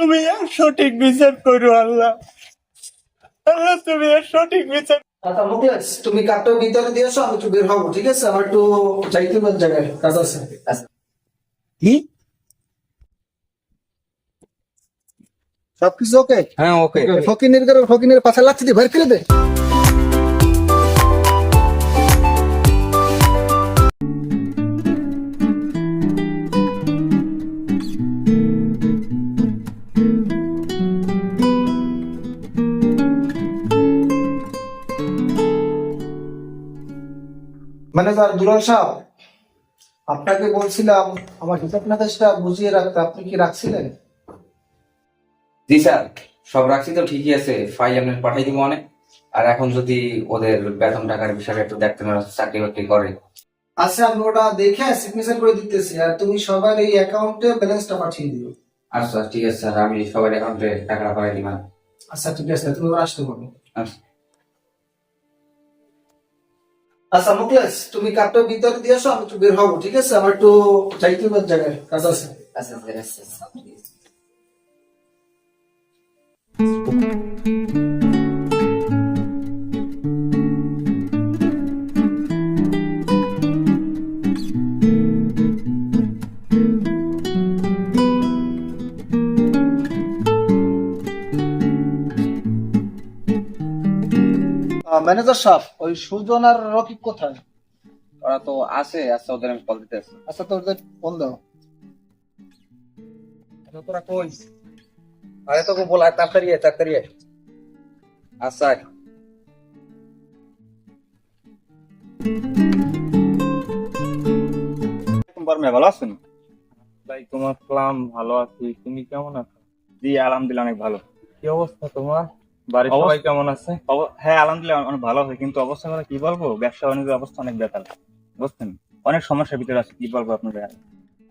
তুমি এর সঠিক বিচার করো আল্লাহ। আল্লাহ তুমি এর সঠিক বিচার। আচ্ছা মুকেশ, তুমি কাপটা ভিতরে দিয়েছো, আমি একটু বের হবো, ঠিক আছে? আমার একটু যাইতে হবে এক জায়গায়, কাজ আছে। কি? সবকিছু ওকে? হ্যাঁ ওকে। ফকিনের পাশা লাগছে দিয়ে বের করে দে। ম্যানেজার দুলাল সাহেব, আপনাকে বলছিলাম আমার হিসাব নিকাশটা বুঝিয়ে রাখতে, আপনি কি রাখছিলেন? জি স্যার, সব রাখছি তো ঠিকই আছে, ফাইল আপনার পাঠাই দিব অনেক। আর এখন যদি ওদের বেতন টাকার বিষয়ে একটু দেখতে না, চাকরি বাকরি করে। আচ্ছা, আমি ওটা দেখে সিগনেচার করে দিতেছি, আর তুমি সবার এই অ্যাকাউন্টে ব্যালেন্সটা পাঠিয়ে দিও। আচ্ছা ঠিক আছে স্যার, আমি সবার অ্যাকাউন্টে টাকা পাঠাই দিব। আচ্ছা ঠিক আছে, তুমি এবার আসতে পারো। আচ্ছা। আচ্ছা মুকেশ, তুমি কাপটা ভিতরে দিয়েছো, আমি একটু বের হবো, ঠিক আছে? আমার একটু যাইতে হবে এক জায়গায়, কাজ আছে। আচ্ছা স্যার, আচ্ছা। ম্যানেজার সাহেব, ওই সুজন আর রকিব কোথায়? ওরা তো আছে, আচ্ছা ওদের আমি কল দিতে আসছি। আচ্ছা, তোদের ফোন দাও। তোরা কই? আরে তোকে বলা তাড়াতাড়ি আয়, তাড়াতাড়ি আয়। আচ্ছা মেয়ে ভালো আছেন? ভাই তোমার সালাম, ভালো আছি। তুমি কেমন আছো? জি আলহামদুলিল্লাহ অনেক ভালো। কি অবস্থা তোমার? বাড়ির সবাই কেমন আছে? হ্যাঁ আলহামদুলিল্লাহ অনেক ভালো আছে, কিন্তু অবস্থা মানে কি বলবো, ব্যবসা বাণিজ্যের অবস্থা অনেক বেতাল, বুঝছেন? অনেক সমস্যার ভিতরে আছে, কি বলবো আপনাদের।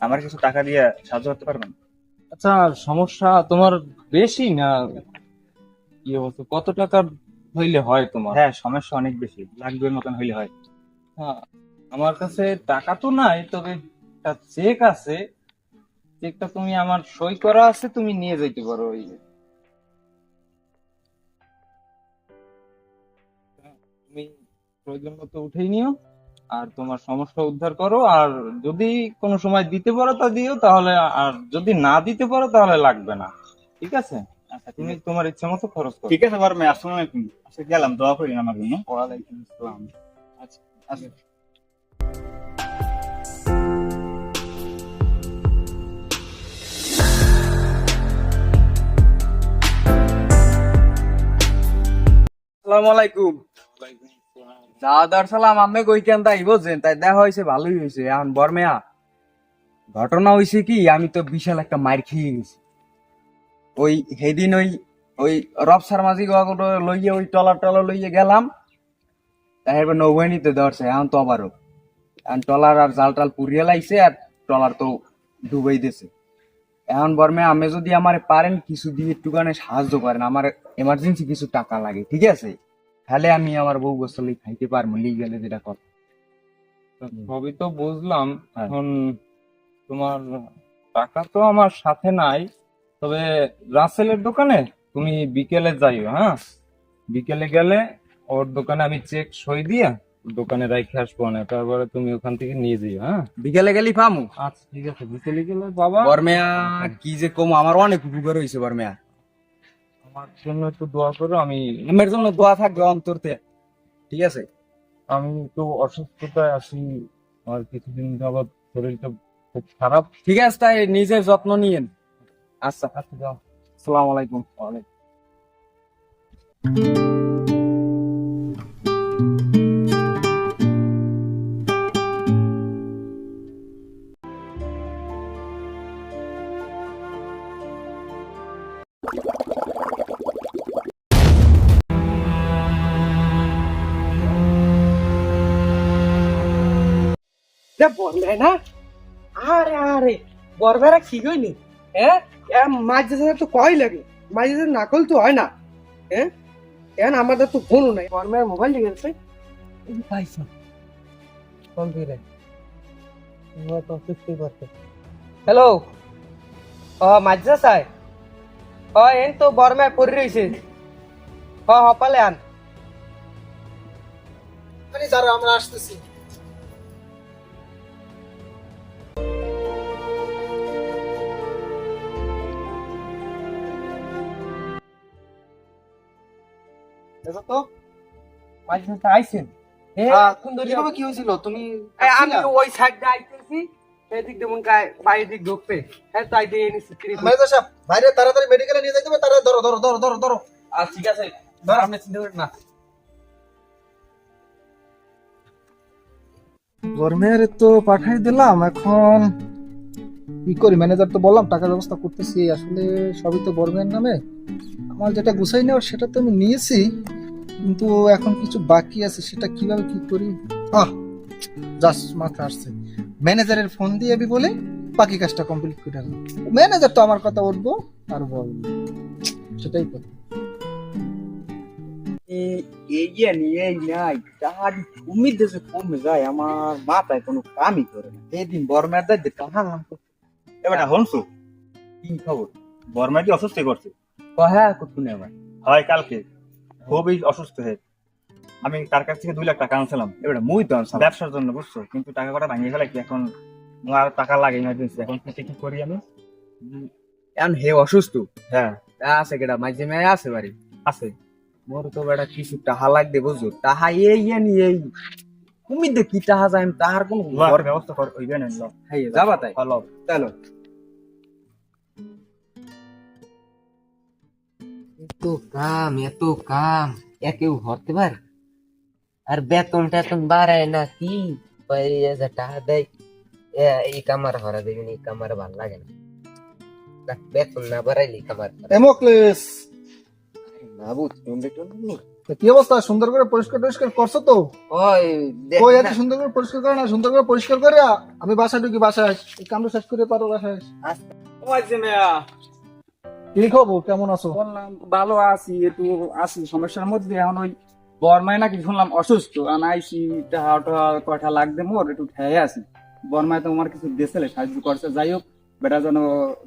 আমার কিছু টাকা দিয়ে সাহায্য করতে পারবেন? আচ্ছা, সমস্যা তোমার বেশি না? কি অবস্থা, কত টাকা হইলে হয় তোমার? হ্যাঁ সমস্যা অনেক বেশি, লাখ দুয়ের মতন হইলে হয়। হ্যাঁ, আমার কাছে টাকা তো নাই, তবে একটা চেক আছে। চেকটা তুমি, আমার সই করা আছে, তুমি নিয়ে যাইতে পারো। ওই তুমি প্রয়োজন মতো উঠেই নিও, আর তোমার সমস্যা উদ্ধার করো। আর যদি কোনো সময় দিতে পারো তা দিও, তাহলে। আর যদি না দিতে পারো তাহলে লাগবে না, ঠিক আছে? আচ্ছা তুমি তোমার ইচ্ছা মতো খরচ করো। ঠিক আছে, পারবে। আসসালামু আলাইকুম। আচ্ছা গেলাম, দোয়া করি আমার জন্য। ওয়ালাইকুম আসসালাম। আচ্ছা আচ্ছা। আসসালামু আলাইকুম। দাদার সালাম। আমি কইকেন তাই বুঝছেন, তাই দেখা হয়েছে, ভালোই হয়েছে। এখন বর্মেয়া ঘটনা হয়েছে কি, আমি তো বিশাল একটা মার খেয়ে গেছি। ওই সেদিন ওই ওই রবসার মাঝি লইয়ে ওই টলা লইয়ে গেলাম, তাই এবার নৌবাহিনীতে ধরছে। এখন তো আবারও এখন টলার আর জাল টাল পুড়িয়ে লাইছে, আর টলার তো ডুবাই দিছে। এখন বর্মে আমি যদি আমার পারেন কিছু দিয়ে একটুখানি সাহায্য করেন, আমার এমার্জেন্সি কিছু টাকা লাগে, ঠিক আছে? তাহলে আমি আমার বউ গোসলে খাইতে পারবো, লিগেলে যেটা কথা। সবই তো বুঝলাম। হ্যাঁ। এখন তোমার টাকা তো আমার সাথে নাই, তবে রাসেলের দোকানে তুমি বিকেলে যাইও। হ্যাঁ, বিকেলে গেলে ওর দোকানে আমি চেক সই দিয়ে দোকানে রাইখে আসবো না, তারপরে তুমি ওখান থেকে নিয়ে যাইও। হ্যাঁ, বিকেলে গেলি পামু। আচ্ছা ঠিক আছে, বিকেলে গেলে বাবা। বর্মেয়া কি যে কম, আমার অনেক উপকার হয়েছে বর্মেয়া। আমার জন্য একটু দোয়া করো। আমার জন্য দোয়া থাকবে অন্তরতে, ঠিক আছে? আমি তো অসুস্থতায় আছি, আর কিছুদিন যাবৎ শরীরটা খুব খারাপ। ঠিক আছে, তাই নিজের যত্ন নিয়েন। আচ্ছা, আচ্ছা যাও। আসসালামু আলাইকুম। বলবে না? আরে আরে, বরবেরা কি হয়নি? হ্যাঁ, মাঝে সাথে তো কয় লাগে, মাঝে সাথে নাকল তো হয় না। হ্যাঁ, এখন আমাদের তো ফোনও নাই, বরবের মোবাইল নিয়ে গেছে। পাইছো ফোন দিলে হ্যালো, ও মাঝে সাই, হয় এন তো বর্মায় পড়ে রয়েছে পালে আন আরে যারা আমরা আসতেছি। দেখো তো মাঝে সাথে আইছেন কিভাবে কি হয়েছিল তুমি আমি ওই সাইডে আইতেছি এদিক দিয়ে মন কায় বাইরের দিক ঢুকতে হ্যাঁ তাই দিয়ে এনেছি ম্যানেজার সাহেব বাইরে তাড়াতাড়ি মেডিকেলে নিয়ে যাইতে হবে, তারা ধরো ধরো ধরো ধরো ধরো। আর ঠিক আছে আপনি চিন্তা করেন না। বর্মের তো পাঠাই দিলাম, এখন কি করি? ম্যানেজার তো বললাম টাকার ব্যবস্থা করতেছি, আসলে সবই তো বর্মের নামে। আমার যেটা গুছাই নেওয়ার সেটা তো আমি নিয়েছি, কিন্তু এখন কিছু বাকি আছে, সেটা কিভাবে কি করি? জাস্ট মাথা আসছে, ম্যানেজারের ফোন দিয়ে আমি বলে বাকি কাজটা কমপ্লিট করে আসবো। ম্যানেজার তো আমার কথা উঠবো আর বলবো, সেটাই কথা। এগিয়ে নিয়ে নাই তাহার উম্মিদ দেশে কমে যায়, আমার মাথায় কোনো কামই করে না। এদিন বর্মার দায় কাহার নাম এবার হনসু কি খবর? বর্মা কি অসুস্থ করছে? হ্যাঁ শুনে আমার হয় কালকে খুবই অসুস্থ হয়ে, আমি তার কাছ থেকে 2 লাখ টাকা আনছিলাম এবার মুই তো ব্যবসার জন্য, বুঝছো? কিন্তু টাকা কটা ভাঙিয়ে ফেলে কি, এখন আর টাকা লাগে ইমার্জেন্সি, এখন কি করি আমি? এখন হে অসুস্থ হ্যাঁ আছে কেটা মাঝে মেয়ে আছে বাড়ি আছে। মোর তো বেটা কিছু টাহা লাগবে বুঝছো, তাহা এই এই উম্মিদ কি টাহা যায় তাহার কোন ব্যবস্থা কর হইবে না। যাবা তাই ভালো চলো। এত কাম কেউ হতে পারে, আর বেতন টেতন বাড়ায় না, কি টাকা দেয় এই কামার হরা দেবেন, এই কামার ভাল লাগে না, বেতন না বাড়াইলে কামার এমোক্লেস, বাবু কি অবস্থা? সুন্দর করে পরিষ্কার টরিষ্কার করছো তো? ওই এত সুন্দর করে পরিষ্কার করে না, সুন্দর করে পরিষ্কার করে আমি বাসা ঢুকি, বাসায় এই কামটা শেষ করে পারো বাসায়। মাঝে মেয়া কি খবর, কেমন আছো? বললাম ভালো আছি, একটু আছি সমস্যার মধ্যে। এখন ওই বর্মায় নাকি শুনলাম অসুস্থ, আর আইসি টাকা কয়টা লাগবে মোর, একটু খেয়ে আছি। বর্মায় তো আমার কিছু দিয়েছিলে, সাহায্য করছে, যাই হোক বেটা যেন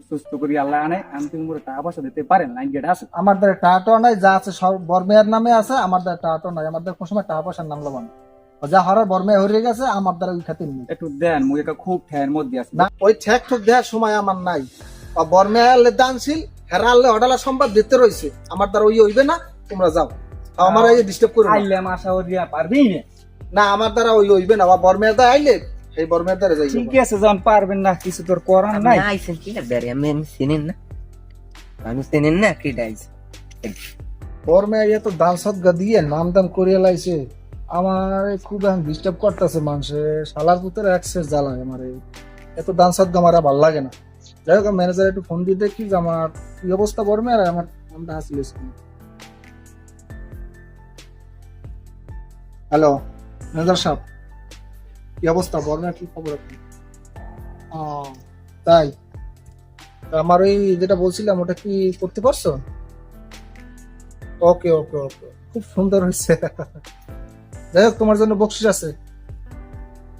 সুস্থ করি আল্লাহ আনে। আমি তুমি মোর টাকা পয়সা দিতে পারেন লাইন গেট আছে? আমার দ্বারা টাকাটা নাই, যা আছে সব বর্মেয়ার নামে আছে, আমার দ্বারা টাকাটা নাই, আমার দ্বারা কোনো সময় টাকা পয়সার নাম লবানো, যা হরার বর্মেয়া হয়ে গেছে, আমার দ্বারা ওই খাতির নেই। একটু দেন, মুই একটা খুব ঠেয়ের মধ্যে আছি। না, ওই ঠেক ঠুক দেওয়ার সময় আমার নাই। বর্মেয়ালে দানশীল হেরালে হডালা সম্পদ দিতে রয়েছে, আমার দ্বারা ওই হইবে না, তোমরা যাও। আমার এই ডিস্টার্ব করে আইলাম আশা করিয়া পারবি না? না, আমার দ্বারা ওই হইবে না, বর্মেয়ার দ্বারা আইলে সেই বর্মেয়ার দ্বারা যাই। ঠিক আছে, যখন পারবেন না, কিছু তোর করার নাই। আইসেন কি আমি চিনেন না, আমি চিনেন না কি ডাইস বর্মেয়া ইয়ে তো দান সদগা দিয়ে নাম দাম করিয়া লাইছে, আমার খুব এখন ডিস্টার্ব করতেছে মানুষে, শালার পুতের অ্যাক্সেস জ্বালায় আমার, এত দান সদগা আমার ভালো লাগে না। যাই হোক, ম্যানেজার একটু ফোন দিয়ে দেখি যে আমার কি অবস্থা বর্মে, আর আমার নামটা হাসিল। হ্যালো ম্যানেজার সাহেব, কি অবস্থা বর্মে, কি খবর আপনি? তাই আমার ওই যেটা বলছিলাম ওটা কি করতে পারছো? ওকে ওকে ওকে, খুব সুন্দর হয়েছে। যাই হোক, তোমার জন্য বকশিস আছে,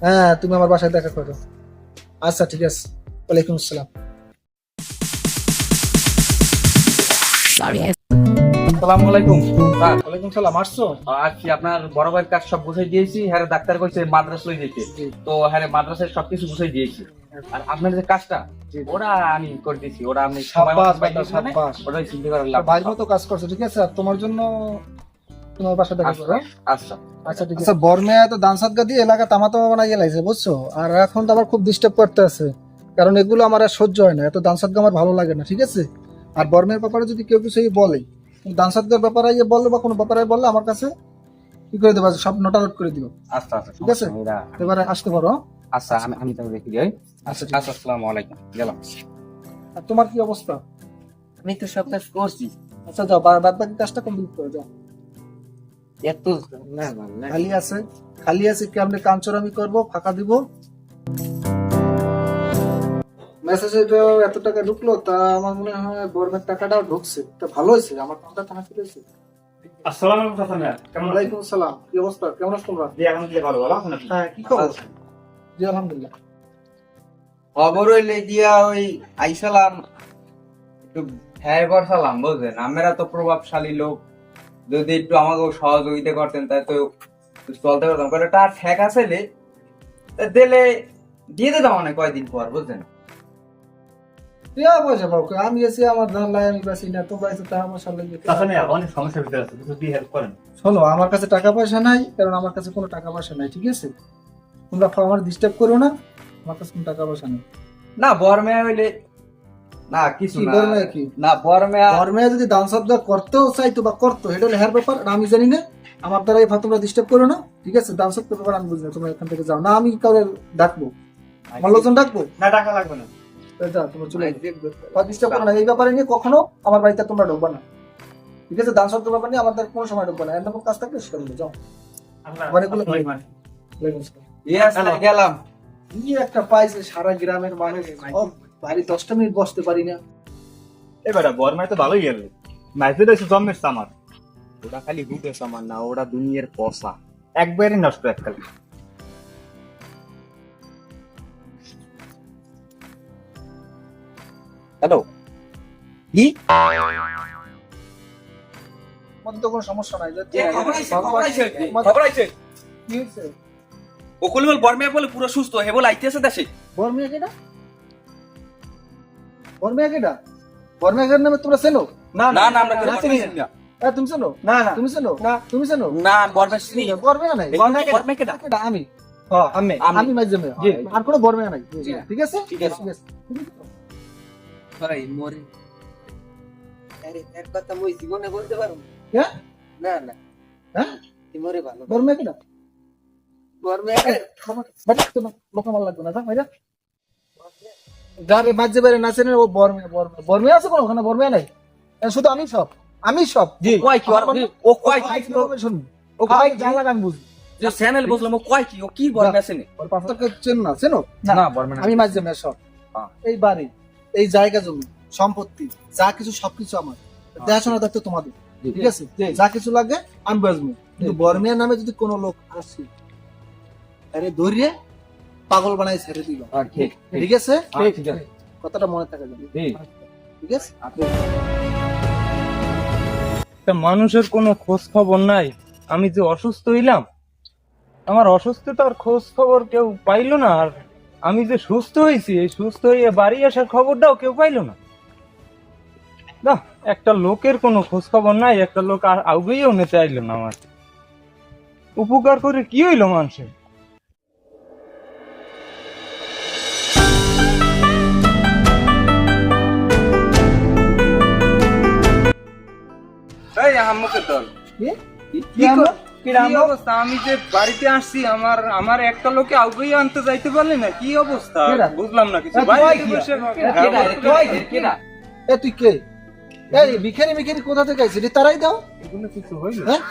হ্যাঁ তুমি আমার বাসায় দেখা করো। আচ্ছা ঠিক আছে, ওয়ালাইকুম আসসালাম। আসসালামু আলাইকুম। ওয়ালাইকুম সালাম, আসছো? আজকে আপনার বড় ভাইয়ের কাজ সব বুঝাই দিয়েছি, হ্যাঁ ডাক্তার কইছে মাদ্রাসা লই যেতে, তো হ্যাঁ মাদ্রাসায় সবকিছু বুঝাই দিয়েছি। আর আপনার যে কাজটা ওরা আমি করে দিয়েছি, ওরা আপনি সময় মতো সাব্বাস, পাইতেছেন না, সাব্বাস। ওটাই চিন্তা করার লাভ। ভাইয়ের মতো কাজ করছো, ঠিক আছে। আর তোমার জন্য তোমার বাসায় দেখা করো। আচ্ছা আচ্ছা ঠিক আছে। বর্মেয়া তো দান সাদগা দিয়ে এলাকা তামাতামা বানাইয়ে লাইছে, বুঝছো? আর এখন তো আমার খুব ডিস্টার্ব করতে আছে, কারণ এগুলো আমার আর সহ্য হয় না, এত দান সাদগা আমার ভালো লাগে না, ঠিক আছে। আর বর্মের ব্যাপারে যদি কেউ কিছু বলে, দান সাদগার ব্যাপারে বললে বা কোনো ব্যাপারে বললে আমার কাছে কি করে দেবো, সব নোট আউট করে দিও, আচ্ছা আচ্ছা ঠিক আছে। এবারে আসতে পারো। আচ্ছা আমি তাহলে দেখি যাই। আচ্ছা ঠিক আচ্ছা, আসসালামু আলাইকুম, গেলাম। আছে। আর তোমার কি অবস্থা? আমি তো সব কাজ করছি, আচ্ছা যাও, বাদ বাকি কাজটা কমপ্লিট করে যাও। এত না ভাল না। খালি আছে, খালি আছে কি আপনি কাঞ্চরামি করবো, ফাঁকা দিব। মেসেজে এত টাকা ঢুকলো, তা আমার মনে হয় বর্মের টাকাটাও ঢুকছে, তা ভালো হয়েছে, আমার টাকা টাকা ফিরেছে। আসসালামু আলাইকুম চাচা মিয়া, কেমন আছেন? ওয়ালাইকুম সালাম, কি অবস্থা, কেমন আছো তোমরা? জি আলহামদুলিল্লাহ ভালো, ভালো আছেন আপনি? হ্যাঁ, কি খবর? জি আলহামদুলিল্লাহ। খবর হইলে দিয়া ওই আইসালাম, একটু হ্যাঁ এবার সালাম বুঝলেন, আমরা তো প্রভাবশালী লোক, যদি একটু আমাকে সহযোগিতা করতেন তাই তো চলতে পারতাম। করে তার ঠেক আছে দিলে দিয়ে দিতাম অনেক কয়দিন পর, বুঝলেন। টিয়া পয়সা পাও কই? আমি এসে আমার ধারলাই আমি বাসি না, তোমরা এসে টাকা পয়সা লাগে। তাহলে অনেক সমস্যার ভিতরে আছে, কিছু দিয়ে হেল্প করেন। শোনো, আমার কাছে টাকা পয়সা নাই, কারণ আমার কাছে কোনো টাকা পয়সা নাই, ঠিক আছে? তোমরা আমার ডিস্টার্ব করো না, আমার কাছে কোনো টাকা পয়সা নেই। না বরমেয়া হইলে না কিছু কি না, বর্মা কি? না বরমেয়া ধর্মে যদি দান শব্দ করতেও চাইতো বা করতো, এটা হলো হের ব্যাপার, আর আমি জানি না। আমার দ্বারা এই তোমরা ডিস্টার্ব করো না, ঠিক আছে? দান শব্দ ব্যাপার আমি বুঝি না, তোমরা এখান থেকে যাও না। আমি কাউকে ডাকবো, আমার লোকজন ডাকবো, না টাকা লাগবে না। যাও তোমরা চলে যাও, ডিস্টার্ব করো না। এই ব্যাপারে নিয়ে কখনো আমার বাড়িতে তোমরা ঢুকবা না, ঠিক আছে? দান শব্দ ব্যাপার নিয়ে আমাদের কোনো সময় ঢুকবা না। এরকম কাজ থাকলে সেটা বলে যাও। আবার এগুলো গেলাম। কি একটা পাইছে সারা গ্রামের মানুষ, বাড়ি 10টা মিনিট বসতে পারি না। এবারে বর্মায় তো ভালোই গেল, মাইতে এসে জন্মেছে আমার। ওটা খালি হুটেছে আমার না, ওটা দুনিয়ার পশা, একবারই নষ্ট এককালে। হ্যালো, কি আমাদের তো কোনো সমস্যা নাই। খবর আইছে? কি হয়েছে? ওকুল বল বরমেয়া বলে পুরো সুস্থ হে বলে আইতেছে দেশে। বর্মিয়া কেডা? বর্মিয়া কেডা? বর্মিয়া কেডার নামে তোমরা চেনো? না না আমরা চিনি না। তুমি চেনো? না না তুমি চেনো? তুমি চেনো? না বরমেয়া চিনি। বর্মিয়া নাই। বরমেয়া কেডা? কেডা? আমি আমি আমি মাইজমে। আর কোনো বর্মিয়া নাই, ঠিক আছে? ঠিক আছে। ভাই মরে, আরে এর কথা মই জীবনে বলতে পারবো না। হ্যাঁ? না না, হ্যাঁ? তুই মরে ভালো। বর্মিয়া কেডা? বর্মে বাট তোমার লোক আমার লাগবে না, যা ভাইরা। যারে মাঝে বাইরে না চেনে ও বর্মিয়া। বর্মিয়া বর্মিয়া আছে কোনো? ওখানে বর্মিয়া নাই। শুধু আমি সব, আমি সব। জি কয় কি ও কয় কি শুনুন, ও কয় যা লাগান বুঝি। যে চ্যানেল বুঝলাম, ও কয় কি ও কি বরমেয়া চিনি? ওর পাঁচটাকে চেনো না? চেনো? না বরমেয়া আমি মাঝে মেয়ে সব। এই বাড়ি, এই জায়গা জমি সম্পত্তি যা কিছু সবকিছু আমার, দেখাশোনার দায়িত্ব তোমাদের, ঠিক আছে? যা কিছু লাগে আমি বুঝবো, কিন্তু বর্মিয়া নামে যদি কোনো লোক আসে, আরে ধরিয়ে পাগল বানাই ছেড়ে দিল, ঠিক আছে? কথাটা মনে থাকে যাবে, ঠিক আছে? একটা মানুষের কোনো খোঁজ খবর নাই। আমি যে অসুস্থ হইলাম, আমার অসুস্থতার খোঁজ খবর কেউ পাইলো না। আর আমি যে সুস্থ হয়েছি, এই সুস্থ হয়ে বাড়ি আসার খবরটাও কেউ পাইলো না। না, একটা লোকের কোনো খোঁজ খবর নাই, একটা লোক আউগেও নিতে আইলো না। আমার উপকার করে কি হইলো মানুষের? এই আম্মুকে তোর কি অবস্থা? আমি যে বাড়িতে আসছি, আমার একটা লোকে আউগেই আনতে যাইতে পারলে না, কি অবস্থা বুঝলাম না কিছু। এ তুই কে? এই ভিখারি ভিখারি কোথা থেকে আইছিস? তারাই দাও। এগুলো কিছু হইলো? হ্যাঁ?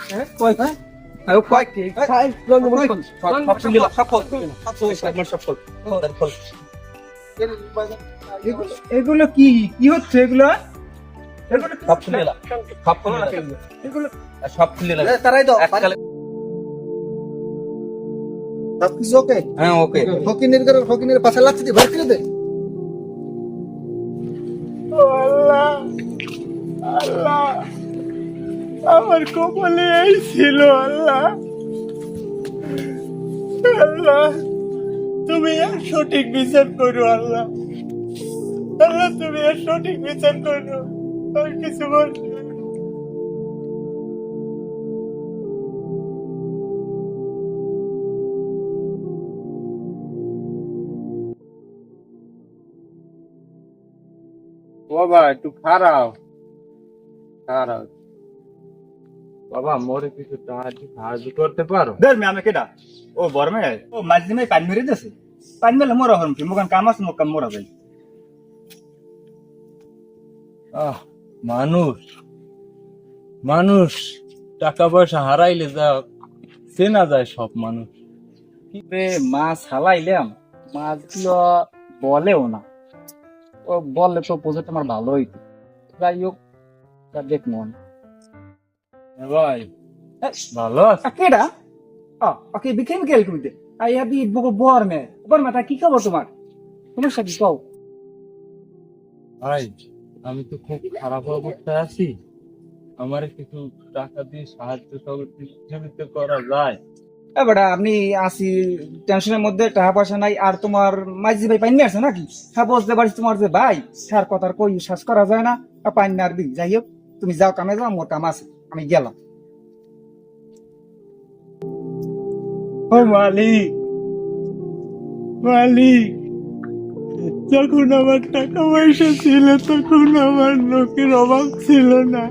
এগুলো কি কি হচ্ছে? এগুলো সব খুলে এ, তারাই দাও। সবকিছু ওকে? হ্যাঁ ওকে। ফকিনের পাশে লাগছে, দিয়ে ভয় করে দে। আল্লাহ, আমার কপালে এই ছিল। আল্লাহ, আল্লাহ তুমি এর সঠিক বিচার করো। আল্লাহ, আল্লাহ তুমি এর সঠিক বিচার করো। আর কিছু বলছি না। বাবা একটু খারাপ খারাপ। বাবা মোরে কিছু সাহায্য করতে পারো? ধর্মে আমি কেডা? ও বর্মায় ও মাঝে মাঝে পানি মেরে দিয়েছে, পানি মেলে মোরা হরম কি মোকান কাম আছে, মোকান মোরা যাই। মানুষ মানুষ টাকা পয়সা হারাইলে যা চেনা যায় সব মানুষ। মাছ হালাইলাম, মাছগুলো বলেও না। ও বললে তো প্রজেক্ট আমার ভালো হইতো। যাই হোক, তা দেখবো। ভাই ভালো আছে? কেডা? ওকে বিকেম গেল কইতে। আই আবি বর্মে বর্মেটা কি খবর তোমার? তোমার সাথে কও। ভাই আমি তো খুব খারাপ অবস্থায় আছি, আমার কিছু টাকা দিয়ে সাহায্য সহযোগিতা করা যায়? এবারে আপনি আসি টেনশনের মধ্যে, টাকা পয়সা নাই, আর তোমার মাঝি ভাই পাইনি আছে নাকি? হ্যাঁ বুঝতে পারছি তোমার যে ভাই, স্যার কথার কই শ্বাস করা যায় না, পাইনি আর দিই। যাই হোক, তুমি যাও কামে যাও, মোর কাম আছে, আমি গেলাম। ও মালিক, মালিক, যখন আমার টাকা পয়সা ছিল তখন আমার লোকের অভাব ছিল না,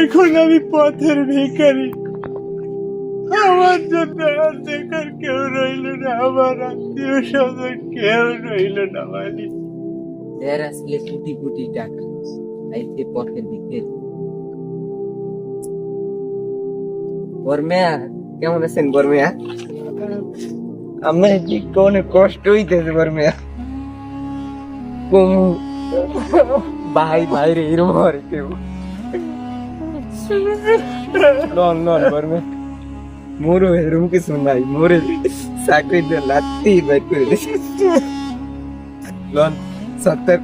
এখন আমি পথের ভিখারি, আমার জন্য আর দেখার কেউ রইল না, আমার আত্মীয় স্বজন কেউ রইল না মালিক। এর আসলে কোটি কোটি টাকা আইতে পথের দিকে। বর্মেয়া কেমন আছেন বর্মেয়া? আমি অনেক কষ্ট হইতেছে বর্মেয়া। ভাই ভাই রে এরম আর কেউ লন লন বর্মে মোরও এরম কিছু নাই, মোরে চাকরি দিয়ে লাত্তি বাইক করে দিছে। লন 70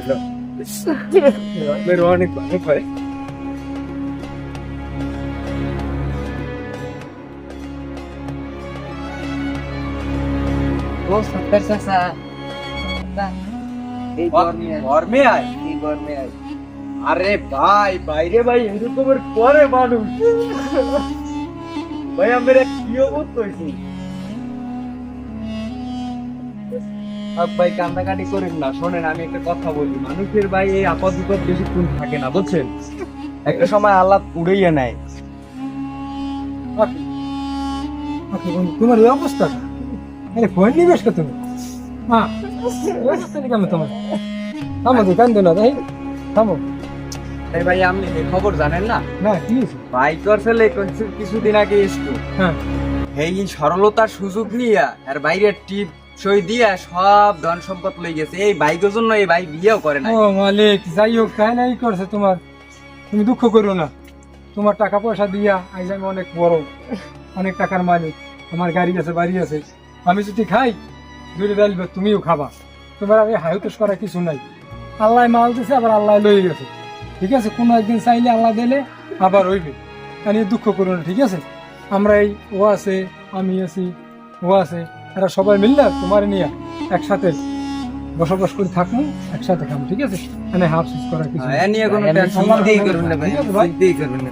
লন মেরে অনেক অনেক ভাই। ও সত্তর চাচা, এই বর্মেয়া, বর্মেয়ায় এই বর্মেয়া। আরে ভাই বাইরে ভাই এরকমের পরে মানুষ ভাই আমার কি অবস্থা হয়েছে। ভাই কান্দাকাটি করেন না, শোনেন আমি একটা কথা বলি, মানুষের ভাই এই আপদ বিপদ বেশিক্ষণ থাকে না বুঝছেন, একটা সময় আল্লাহ উড়াইয়া নেয়। তোমার এই অবস্থা, আরে ফোন নিবেশ কে তুমি? হ্যাঁ কেমন তোমার? থামো তো, কান্দো না ভাই, থামো। এই ভাই আপনি এই খবর জানেন না? না কি হয়েছে? ভাই করছিলে কিছুদিন আগে এসছো, হ্যাঁ এই সরলতার সুযোগ নিয়ে আর বাইরের টিপ সই দিয়ে সব ধন সম্পদ লই গেছে। এই বাইকের জন্য এই ভাই বিয়েও করে না। ও মালিক, যাই হোক তাই নাই করছে তোমার, তুমি দুঃখ করো না। তোমার টাকা পয়সা দিয়া আজ আমি অনেক বড়, অনেক টাকার মালিক, আমার গাড়ি আছে, বাড়ি আছে। আমি যদি খাই দুটো ডাল ভাত তুমিও খাবা, তোমার আমি হায়ুতোষ করা কিছু নাই। আল্লাহ মাল দিছে, আবার আল্লাহ লই গেছে, ঠিক আছে? কোনো একদিন চাইলে আল্লাহ দিলে আবার হইবে, আমি দুঃখ করো না, ঠিক আছে? আমরা এই ও আছে, আমি আছি, ও আছে, এরা সবাই মিললে তোমার নিয়ে একসাথে বসবাস করে থাকবো, একসাথে খাবো, ঠিক আছে? মানে হাফ সিস করা কিছু এ নিয়ে কোনো টেনশন করবেন না ভাই, চিন্তাই করবেন না।